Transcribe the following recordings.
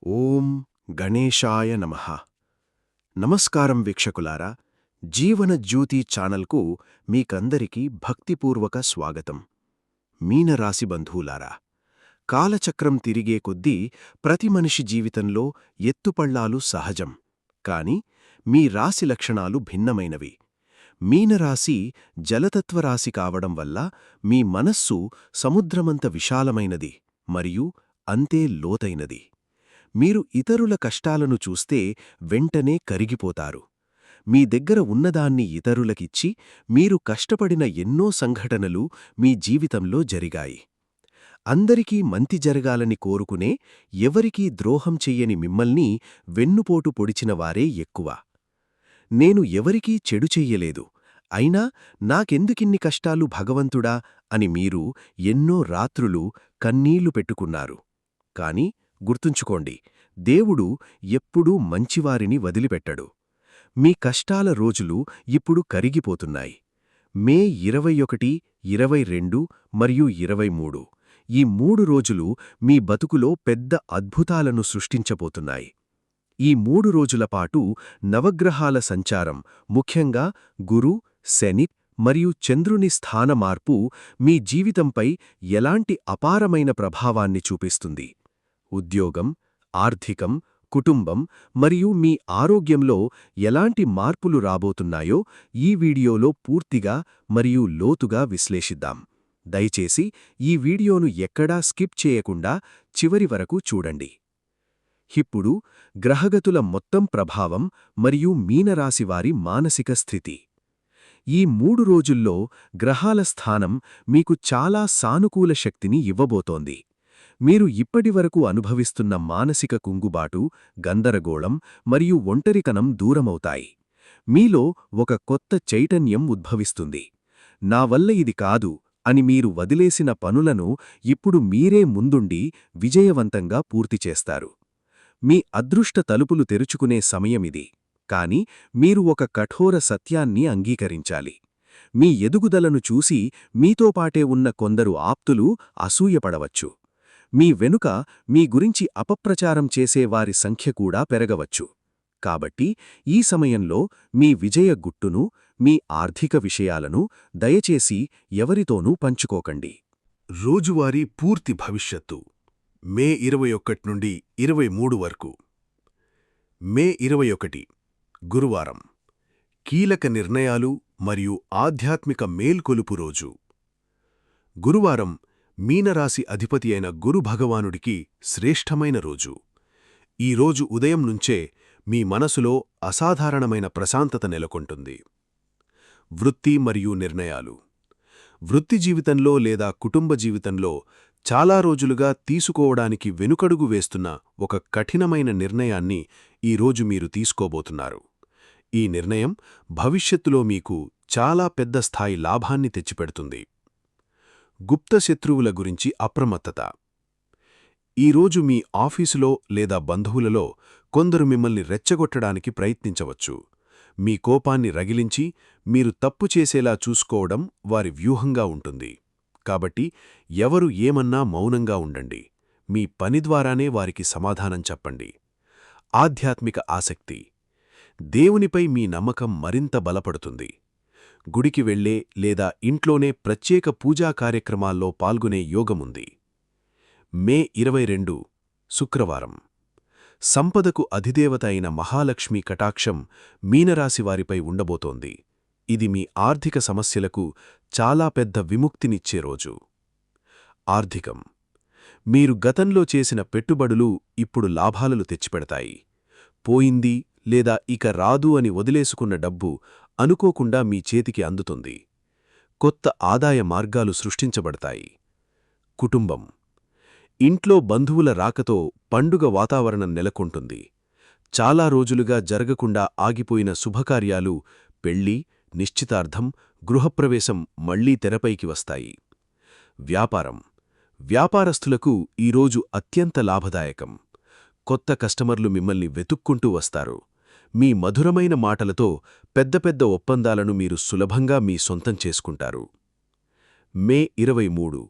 ఓం గణేశాయ నమః. నమస్కారం వీక్షకులారా, జీవన జ్యోతి ఛానల్కు మీకందరికీ భక్తిపూర్వక స్వాగతం. మీనరాశి బంధువులారా, కాలచక్రం తిరిగే కొద్దీ ప్రతి మనిషి జీవితంలో ఎత్తుపళ్ళాలు సహజం. కాని మీ రాశి లక్షణాలు భిన్నమైనవి. మీనరాశి జలతత్వరాశి కావడం వల్ల మీ మనస్సు సముద్రమంత విశాలమైనది మరియు అంతే లోతైనది. మీరు ఇతరుల కష్టాలను చూస్తే వెంటనే కరిగిపోతారు. మీ దగ్గర ఉన్నదాన్ని ఇతరులకిచ్చి మీరు కష్టపడిన ఎన్నో సంఘటనలు మీ జీవితంలో జరిగాయి. అందరికీ మంచి జరగాలని కోరుకునే, ఎవరికీ ద్రోహం చెయ్యని మిమ్మల్ని వెన్నుపోటు పొడిచిన వారే ఎక్కువ. నేను ఎవరికీ చెడు చెయ్యలేదు, అయినా నాకెందుకిన్ని కష్టాలు భగవంతుడా అని మీరు ఎన్నో రాత్రులు కన్నీళ్లు పెట్టుకున్నారు. కాని గుర్తుంచుకోండి, దేవుడు ఎప్పుడూ మంచివారిని వదిలిపెట్టడు. మీ కష్టాల రోజులు ఇప్పుడు కరిగిపోతున్నాయి. మే 21, 22 మరియు 23 ఈ 3 రోజులు మీ బతుకులో పెద్ద అద్భుతాలను సృష్టించబోతున్నాయి. ఈ 3 రోజుల పాటు నవగ్రహాల సంచారం, ముఖ్యంగా గురు, శని మరియు చంద్రుని స్థాన మార్పు మీ జీవితంపై ఎలాంటి అపారమైన ప్రభావాన్ని చూపిస్తుంది. ఉద్యోగం, ఆర్థికం, కుటుంబం మరియు మీ ఆరోగ్యంలో ఎలాంటి మార్పులు రాబోతున్నాయో ఈ వీడియోలో పూర్తిగా మరియు లోతుగా విశ్లేషిద్దాం. దయచేసి ఈ వీడియోను ఎక్కడా స్కిప్ చేయకుండా చివరి వరకు చూడండి. ఇప్పుడు గ్రహగతుల మొత్తం ప్రభావం మరియు మీనరాశివారి మానసిక స్థితి. ఈ 3 రోజుల్లో గ్రహాల స్థానం మీకు చాలా సానుకూల శక్తిని ఇవ్వబోతోంది. మీరు ఇప్పటివరకు అనుభవిస్తున్న మానసిక కుంగుబాటు, గందరగోళం మరియు ఒంటరితనం దూరమవుతాయి. మీలో ఒక కొత్త చైతన్యం ఉద్భవిస్తుంది. నా వల్ల ఇది కాదు అని మీరు వదిలేసిన పనులను ఇప్పుడు మీరే ముందుండి విజయవంతంగా పూర్తిచేస్తారు. మీ అదృష్ట తలుపులు తెరుచుకునే సమయమిది. కాని మీరు ఒక కఠోర సత్యాన్ని అంగీకరించాలి. మీ ఎదుగుదలను చూసి మీతో పాటే ఉన్న కొందరు ఆప్తులు అసూయపడవచ్చు. మీ వెనుక మీ గురించి అపప్రచారం చేసేవారి సంఖ్య కూడా పెరగవచ్చు. కాబట్టి ఈ సమయంలో మీ విజయ గుట్టును, మీ ఆర్థిక విషయాలను దయచేసి ఎవరితోనూ పంచుకోకండి. రోజువారీ పూర్తి భవిష్యత్తు మే 21 నుండి 23 వరకు. మే 21 గురువారం, కీలక నిర్ణయాలు మరియు ఆధ్యాత్మిక మేల్కొలుపు రోజు. గురువారం మీనరాశి అధిపతి అయిన గురు భగవానుడికి శ్రేష్టమైన రోజు. ఈ రోజు ఉదయం నుంచే మీ మనసులో అసాధారణమైన ప్రశాంతత నెలకొంటుంది. వృత్తి మరియు నిర్ణయాలు. వృత్తి జీవితంలో లేదా కుటుంబ జీవితంలో చాలా రోజులుగా తీసుకోవడానికి వెనుకడుగు వేస్తున్న ఒక కఠినమైన నిర్ణయాన్ని ఈరోజు మీరు తీసుకోబోతున్నారు. ఈ నిర్ణయం భవిష్యత్తులో మీకు చాలా పెద్ద స్థాయి లాభాన్ని తెచ్చిపెడుతుంది. గుప్త శత్రువుల గురించి అప్రమత్తత. ఈరోజు మీ ఆఫీసులో లేదా బంధువులలో కొందరు మిమ్మల్ని రెచ్చగొట్టడానికి ప్రయత్నించవచ్చు. మీ కోపాన్ని రగిలించి మీరు తప్పు చేసేలా చూసుకోవడం వారి వ్యూహంగా ఉంటుంది. కాబట్టి ఎవరు ఏమన్నా మౌనంగా ఉండండి. మీ పని ద్వారానే వారికి సమాధానం చెప్పండి. ఆధ్యాత్మిక ఆసక్తి. దేవునిపై మీ నమ్మకం మరింత బలపడుతుంది. గుడికి వెళ్లే లేదా ఇంట్లోనే ప్రత్యేక పూజా కార్యక్రమాల్లో పాల్గొనే యోగముంది. మే 22 శుక్రవారం, సంపదకు అధిదేవత అయిన మహాలక్ష్మి కటాక్షం మీనరాశివారిపై ఉండబోతోంది. ఇది మీ ఆర్థిక సమస్యలకు చాలా పెద్ద విముక్తినిచ్చే రోజు. ఆర్థికం. మీరు గతంలో చేసిన పెట్టుబడులు ఇప్పుడు లాభాలను తెచ్చిపెడతాయి. పోయింది లేదా ఇక రాదు అని వదిలేసుకున్న డబ్బు అనుకోకుండా మీ చేతికి అందుతుంది. కొత్త ఆదాయ మార్గాలు సృష్టించబడతాయి. కుటుంబం. ఇంట్లో బంధువుల రాకతో పండుగ వాతావరణం నెలకొంటుంది. చాలా రోజులుగా జరగకుండా ఆగిపోయిన శుభకార్యాలు, పెళ్లి, నిశ్చితార్థం, గృహప్రవేశం మళ్లీ తెరపైకి వస్తాయి. వ్యాపారం. వ్యాపారస్తులకు ఈరోజు అత్యంత లాభదాయకం. కొత్త కస్టమర్లు మిమ్మల్ని వెతుక్కుంటూ వస్తారు. మీ మధురమైన మాటలతో పెద్ద పెద్ద ఒప్పందాలను మీరు సులభంగా మీ సొంతం చేసుకుంటారు. మే 23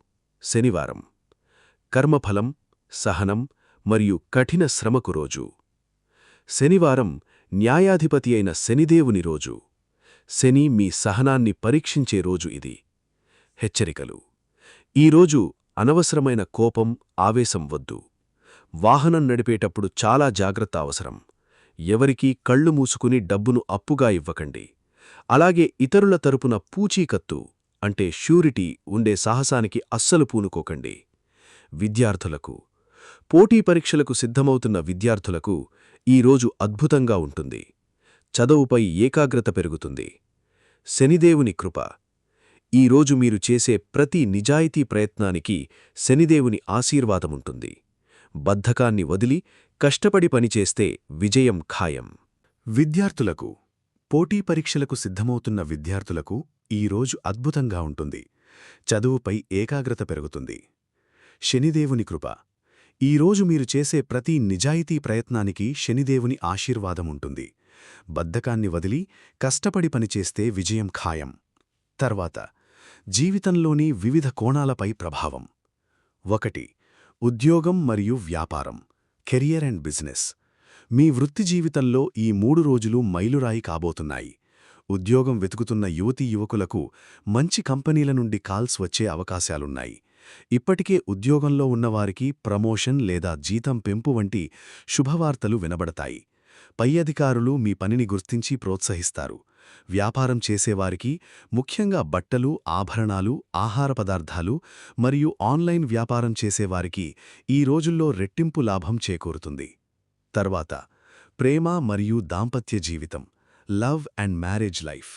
శనివారం. కర్మఫలం, సహనం మరియు కఠిన శ్రమకు రోజు. శనివారం న్యాయాధిపతి అయిన శనిదేవుని రోజు. శని మీ సహనాన్ని పరీక్షించే రోజు ఇది. హెచ్చరికలు: ఈరోజు అనవసరమైన కోపం, ఆవేశం వద్దు. వాహనం నడిపేటప్పుడు చాలా జాగ్రత్త అవసరం. ఎవరికీ కళ్ళు మూసుకుని డబ్బును అప్పుగా ఇవ్వకండి. అలాగే ఇతరుల తరపున పూచీకత్తు అంటే ష్యూరిటీ ఉండే సాహసానికి అస్సలు పూనుకోకండి. విద్యార్థులకు, పోటీ పరీక్షలకు సిద్ధమవుతున్న విద్యార్థులకు ఈరోజు అద్భుతంగా ఉంటుంది. చదువుపై ఏకాగ్రత పెరుగుతుంది. శనిదేవుని కృప: ఈరోజు మీరు చేసే ప్రతి నిజాయితీ ప్రయత్నానికి శనిదేవుని ఆశీర్వాదముంటుంది. బద్ధకాన్ని వదిలి కష్టపడి పనిచేస్తే విజయం ఖాయం. విద్యార్థులకు, పోటీ పరీక్షలకు సిద్ధమవుతున్న విద్యార్థులకు ఈరోజు అద్భుతంగా ఉంటుంది. చదువుపై ఏకాగ్రత పెరుగుతుంది. శనిదేవుని కృప: ఈరోజు మీరు చేసే ప్రతి నిజాయితీ ప్రయత్నానికి శనిదేవుని ఆశీర్వాదముంటుంది. బద్ధకాన్ని వదిలి కష్టపడి పనిచేస్తే విజయం ఖాయం. తర్వాత జీవితంలోని వివిధ కోణాలపై ప్రభావం. 1. ఉద్యోగం మరియు వ్యాపారం, కెరియర్ అండ్ బిజినెస్. మీ వృత్తి జీవితంలో ఈ 3 రోజులు మైలురాయి కాబోతున్నాయి. ఉద్యోగం వెతుకుతున్న యువతీ యువకులకు మంచి కంపెనీల నుండి కాల్స్ వచ్చే అవకాశాలున్నాయి. ఇప్పటికే ఉద్యోగంలో ఉన్నవారికి ప్రమోషన్ లేదా జీతం పెంపు వంటి శుభవార్తలు వినబడతాయి. పై అధికారులు మీ పనిని గుర్తించి ప్రోత్సహిస్తారు. వ్యాపారం చేసేవారికి, ముఖ్యంగా బట్టలు, ఆభరణాలు, ఆహార పదార్థాలు మరియు ఆన్లైన్ వ్యాపారం చేసేవారికి ఈ రోజుల్లో రెట్టింపు లాభం చేకూరుతుంది. తర్వాత ప్రేమ మరియు దాంపత్య జీవితం, లవ్ అండ్ మ్యారేజ్ లైఫ్.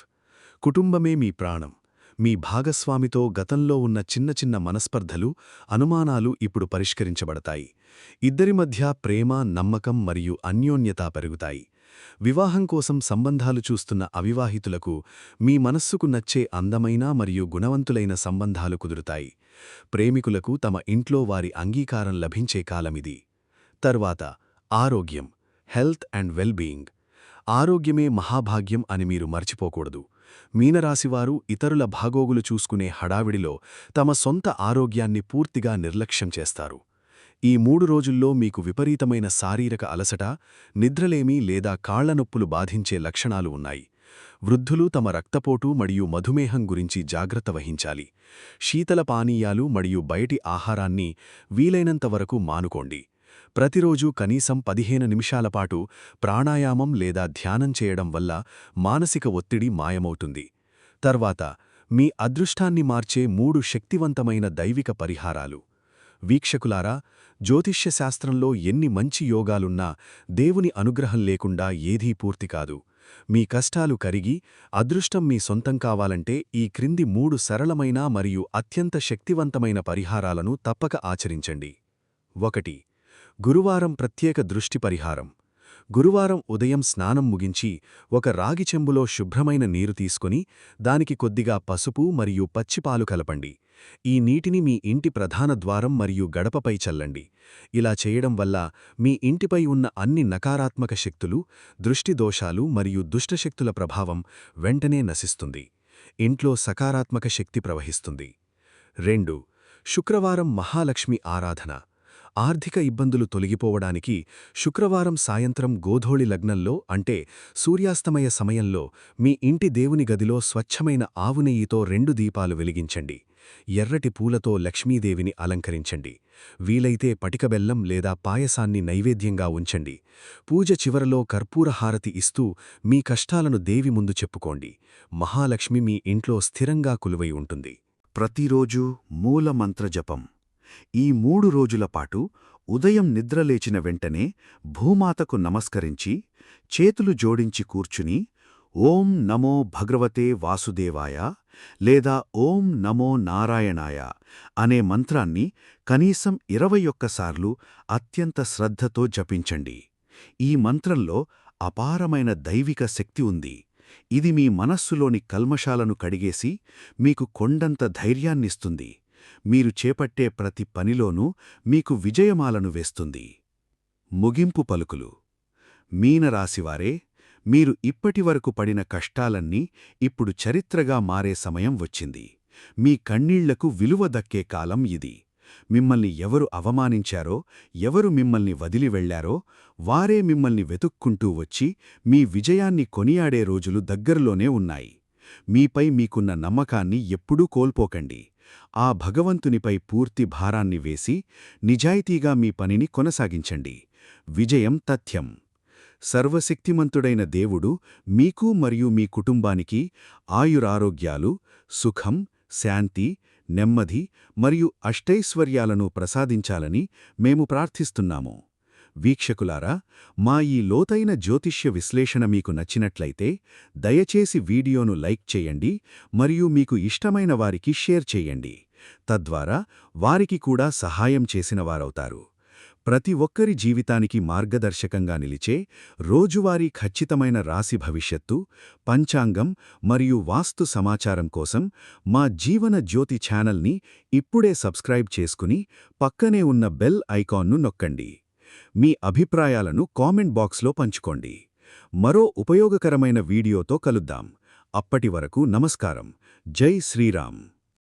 కుటుంబమే మీ ప్రాణం. మీ భాగస్వామితో గతంలో ఉన్న చిన్న చిన్న మనస్పర్ధలు, అనుమానాలు ఇప్పుడు పరిష్కరించబడతాయి. ఇద్దరి మధ్య ప్రేమ, నమ్మకం మరియు అన్యోన్యత పెరుగుతాయి. వివాహం కోసం సంబంధాలు చూస్తున్న అవివాహితులకు మీ మనస్సుకు నచ్చే అందమైన మరియు గుణవంతులైన సంబంధాలు కుదురుతాయి. ప్రేమికులకు తమ ఇంట్లో వారి అంగీకారం లభించే కాలమిది. తర్వాత ఆరోగ్యం, హెల్త్ అండ్ వెల్బీయింగ్. ఆరోగ్యమే మహాభాగ్యం అని మీరు మర్చిపోకూడదు. మీనరాశివారు ఇతరుల బాగోగులు చూసుకునే హడావిడిలో తమ సొంత ఆరోగ్యాన్ని పూర్తిగా నిర్లక్ష్యం చేస్తారు. ఈ 3 రోజుల్లో మీకు విపరీతమైన శారీరక అలసట, నిద్రలేమి లేదా కాళ్లనొప్పులు బాధించే లక్షణాలు ఉన్నాయి. వృద్ధులు తమ రక్తపోటు మరియు మధుమేహం గురించి జాగ్రత్త వహించాలి. శీతల పానీయాలు మరియు బయటి ఆహారాన్ని వీలైనంత వరకు మానుకోండి. ప్రతిరోజూ కనీసం 15 నిమిషాల పాటు ప్రాణాయామం లేదా ధ్యానం చేయడం వల్ల మానసిక ఒత్తిడి మాయమవుతుంది. తర్వాత మీ అదృష్టాన్ని మార్చే 3 శక్తివంతమైన దైవిక పరిహారాలు. వీక్షకులారా, జ్యోతిష్య శాస్త్రంలో ఎన్ని మంచి యోగాలున్నా దేవుని అనుగ్రహం లేకుండా ఏదీ పూర్తి కాదు. మీ కష్టాలు కరిగి అదృష్టం మీ సొంతం కావాలంటే ఈ క్రింది 3 సరళమైన మరియు అత్యంత శక్తివంతమైన పరిహారాలను తప్పక ఆచరించండి. 1. గురువారం ప్రత్యేక దృష్టి పరిహారం. గురువారం ఉదయం స్నానం ముగించి ఒక రాగి చెంబులో శుభ్రమైన నీరు తీసుకొని దానికి కొద్దిగా పసుపు మరియు పచ్చిపాలు కలపండి. ఈ నీటిని మీ ఇంటి ప్రధాన ద్వారం మరియు గడపపై చల్లండి. ఇలా చేయడం వల్ల మీ ఇంటిపై ఉన్న అన్ని నకారాత్మక శక్తులు, దృష్టి దోషాలు మరియు దుష్టశక్తుల ప్రభావం వెంటనే నశిస్తుంది. ఇంట్లో సకారాత్మక శక్తి ప్రవహిస్తుంది. 2. శుక్రవారం మహాలక్ష్మి ఆరాధన. ఆర్థిక ఇబ్బందులు తొలగిపోవడానికి శుక్రవారం సాయంత్రం గోధూళి లగ్నంలో అంటే సూర్యాస్తమయ సమయంలో మీ ఇంటి దేవుని గదిలో స్వచ్ఛమైన ఆవు నెయ్యితో 2 దీపాలు వెలిగించండి. ఎర్రటి పూలతో లక్ష్మీదేవిని అలంకరించండి. వీలైతే పటికబెల్లం లేదా పాయసాన్ని నైవేద్యంగా ఉంచండి. పూజ చివరలో కర్పూర హారతి ఇస్తూ మీ కష్టాలను దేవి ముందు చెప్పుకోండి. మహాలక్ష్మి మీ ఇంట్లో స్థిరంగా కొలువై ఉంటుంది. ప్రతిరోజూ మూలమంత్ర జపం. ఈ 3 రోజుల పాటు ఉదయం నిద్రలేచిన వెంటనే భూమాతకు నమస్కరించి, చేతులు జోడించి కూర్చుని ఓం నమో భగవతే వాసుదేవాయ లేదా ఓం నమో నారాయణాయ అనే మంత్రాన్ని కనీసం 21 సార్లు అత్యంత శ్రద్ధతో జపించండి. ఈ మంత్రంలో అపారమైన దైవిక శక్తి ఉంది. ఇది మీ మనస్సులోని కల్మషాలను కడిగేసి మీకు కొండంత ధైర్యాన్నిస్తుంది. మీరు చేపట్టే ప్రతి పనిలోనూ మీకు విజయమాలను వేస్తుంది. ముగింపు పలుకులు. మీనరాశివారే, మీరు ఇప్పటివరకు పడిన కష్టాలన్నీ ఇప్పుడు చరిత్రగా మారే సమయం వచ్చింది. మీ కన్నీళ్లకు విలువ దక్కే కాలం ఇది. మిమ్మల్ని ఎవరు అవమానించారో, ఎవరు మిమ్మల్ని వదిలి వెళ్లారో, వారే మిమ్మల్ని వెతుక్కుంటూ వచ్చి మీ విజయాన్ని కొనియాడే రోజులు దగ్గరలోనే ఉన్నాయి. మీపై మీకున్న నమ్మకాన్ని ఎప్పుడూ కోల్పోకండి. ఆ భగవంతునిపై పూర్తి భారాన్ని వేసి, నిజాయితీగా మీ పనిని కొనసాగించండి. విజయం తథ్యం. సర్వశక్తిమంతుడైన దేవుడు మీకు మరియు మీ కుటుంబానికి ఆయురారోగ్యాలు, సుఖం, శాంతి, నెమ్మది మరియు అష్టైశ్వర్యాలను ప్రసాదించాలని మేము ప్రార్థిస్తున్నాము. వీక్షకులారా, మా ఈ లోతైన జ్యోతిష్య విశ్లేషణ మీకు నచ్చినట్లయితే దయచేసి వీడియోను లైక్ చేయండి మరియు మీకు ఇష్టమైన వారికి షేర్ చేయండి. తద్వారా వారికి కూడా సహాయం చేసినవారవుతారు. ప్రతి ఒక్కరి జీవితానికి మార్గదర్శకంగా నిలిచే రోజువారీ ఖచ్చితమైన రాశి భవిష్యత్తు, పంచాంగం మరియు వాస్తు సమాచారం కోసం మా జీవన జ్యోతి ఛానల్ని ఇప్పుడే సబ్స్క్రైబ్ చేసుకుని పక్కనే ఉన్న బెల్ ఐకాన్ను నొక్కండి. మీ అభిప్రాయాలను కామెంట్ బాక్స్లో పంచుకోండి. మరో ఉపయోగకరమైన వీడియోతో కలుద్దాం. అప్పటి వరకు నమస్కారం. జై శ్రీరామ్.